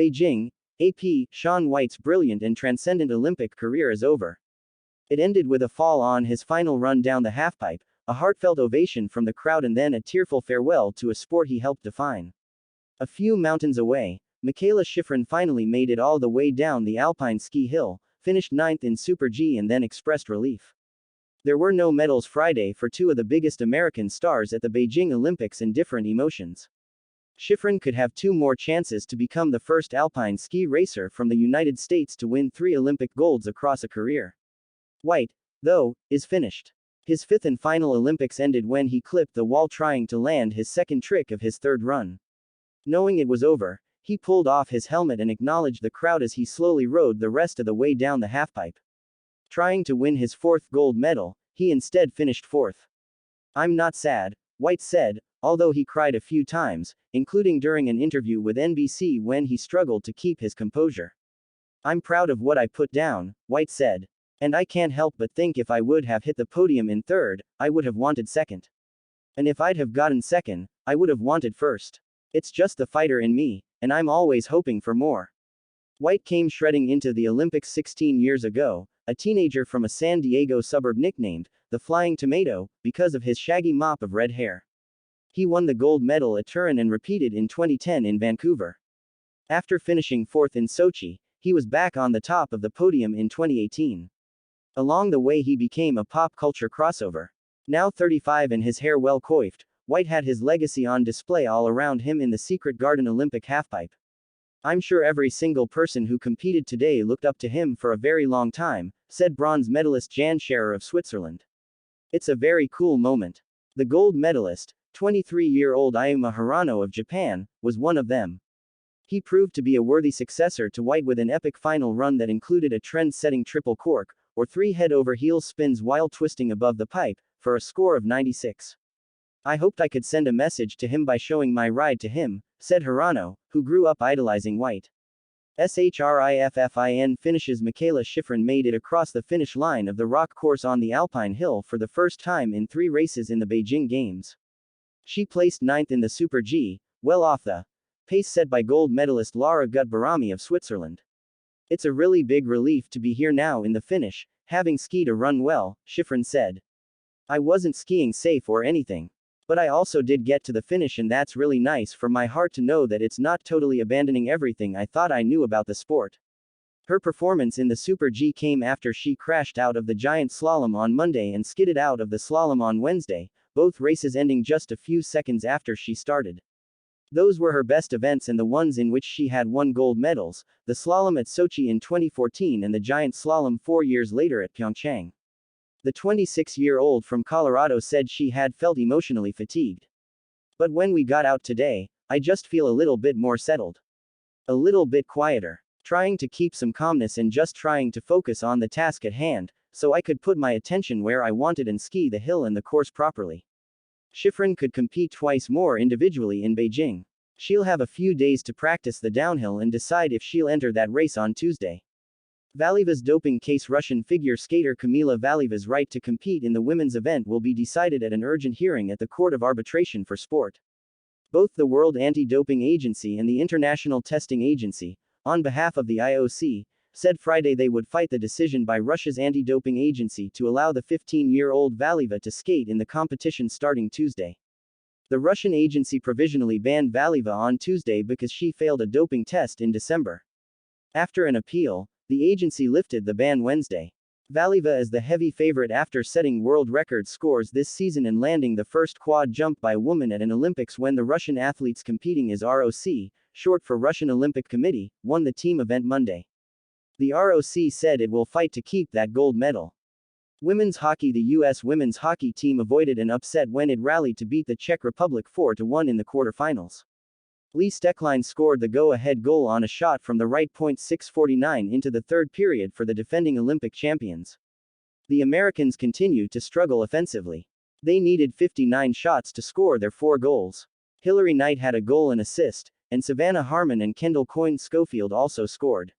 Beijing, AP, Shaun White's brilliant and transcendent Olympic career is over. It ended with a fall on his final run down the halfpipe, a heartfelt ovation from the crowd, and then a tearful farewell to a sport he helped define. A few mountains away, Mikaela Shiffrin finally made it all the way down the Alpine ski hill, finished ninth in Super G, and then expressed relief. There were no medals Friday for two of the biggest American stars at the Beijing Olympics in different emotions. Shiffrin could have two more chances to become the first alpine ski racer from the United States to win 3 Olympic golds across a career. White, though, is finished. His fifth and final Olympics ended when he clipped the wall trying to land his second trick of his third run. Knowing it was over, he pulled off his helmet and acknowledged the crowd as he slowly rode the rest of the way down the halfpipe. Trying to win his 4th gold medal, he instead finished 4th. "I'm not sad," White said, although he cried a few times, including during an interview with NBC when he struggled to keep his composure. "I'm proud of what I put down," White said. "And I can't help but think if I would have hit the podium in 3rd, I would have wanted 2nd. And if I'd have gotten 2nd, I would have wanted 1st. It's just the fighter in me, and I'm always hoping for more." White came shredding into the Olympics 16 years ago, a teenager from a San Diego suburb nicknamed the Flying Tomato because of his shaggy mop of red hair. He won the gold medal at Turin and repeated in 2010 in Vancouver. After finishing 4th in Sochi, he was back on the top of the podium in 2018. Along the way he became a pop culture crossover. Now 35 and his hair well coiffed, White had his legacy on display all around him in the Secret Garden Olympic halfpipe. "I'm sure every single person who competed today looked up to him for a very long time," said bronze medalist Jan Scherer of Switzerland. "It's a very cool moment." The gold medalist, 23-year-old Ayuma Hirano of Japan, was one of them. He proved to be a worthy successor to White with an epic final run that included a trend-setting triple cork, or 3 head-over-heels spins while twisting above the pipe, for a score of 96. "I hoped I could send a message to him by showing my ride to him," said Hirano, who grew up idolizing White. SHRIFFIN finishes Mikaela Shiffrin made it across the finish line of the rock course on the Alpine hill for the first time in 3 races in the Beijing Games. She placed 9th in the Super G, well off the pace set by gold medalist Lara Gut-Barami of Switzerland. "It's a really big relief to be here now in the finish, having skied a run well," Shiffrin said. "I wasn't skiing safe or anything. But I also did get to the finish, and that's really nice for my heart to know that it's not totally abandoning everything I thought I knew about the sport." Her performance in the Super G came after she crashed out of the giant slalom on Monday and skidded out of the slalom on Wednesday, both races ending just a few seconds after she started. Those were her best events and the ones in which she had won gold medals, the slalom at Sochi in 2014 and the giant slalom 4 years later at Pyeongchang. The 26-year-old from Colorado said she had felt emotionally fatigued. "But when we got out today, I just feel a little bit more settled. A little bit quieter. Trying to keep some calmness and just trying to focus on the task at hand, so I could put my attention where I wanted and ski the hill and the course properly." Shiffrin could compete twice more individually in Beijing. She'll have a few days to practice the downhill and decide if she'll enter that race on Tuesday. Valieva's doping case. Russian figure skater Kamila Valieva's right to compete in the women's event will be decided at an urgent hearing at the Court of Arbitration for Sport. Both the World Anti-Doping Agency and the International Testing Agency, on behalf of the IOC, said Friday they would fight the decision by Russia's anti-doping agency to allow the 15-year-old Valieva to skate in the competition starting Tuesday. The Russian agency provisionally banned Valieva on Tuesday because she failed a doping test in December. After an appeal, the agency lifted the ban Wednesday. Valieva is the heavy favorite after setting world record scores this season and landing the first quad jump by a woman at an Olympics when the Russian athletes competing as ROC, short for Russian Olympic Committee, won the team event Monday. The ROC said it will fight to keep that gold medal. Women's hockey. The U.S. women's hockey team avoided an upset when it rallied to beat the Czech Republic 4-1 in the quarterfinals. Lee Stecklein scored the go-ahead goal on a shot from the right point 6:49 into the 3rd period for the defending Olympic champions. The Americans continued to struggle offensively. They needed 59 shots to score their 4 goals. Hillary Knight had a goal and assist, and Savannah Harmon and Kendall Coyne Schofield also scored.